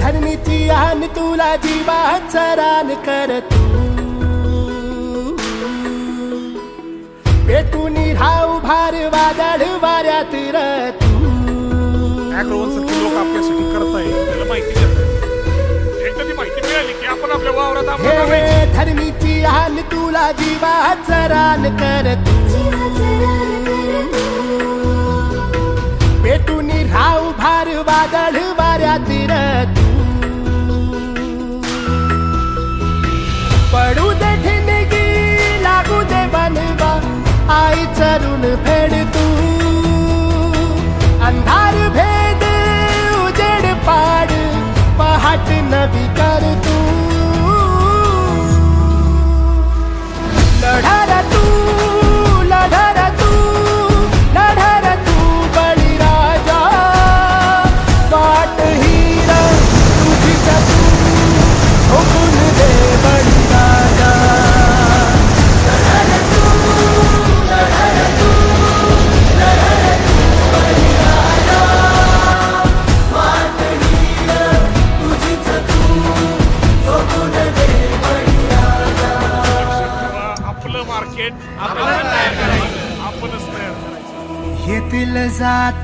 धरणीची आन तुला जीवात रान कर तू पेटून राहू भार वादळ वाऱ्यात र तू ॲग्रोवनसारखे लोक आपल्यासाठी करताय त्याला माहिती देतात एकदा ती माहिती मिळाली की आपण आपल्या वावरात हे धरणीची आन तुला जीवात रान कर तू पेटून राहू भार वादळ वाऱ्यात र तू पडू दे ठिणगी लागू दे बनवा आई चरून फेड तू अंधार भेद उजेड पाड पहाट नवी कर तू लढा तू लढा तू लढा तू बळीराजा वाट हीर तुझीच तू झोपून दे बळीराजा मार्केट आपणच तयार करायचं येतील जात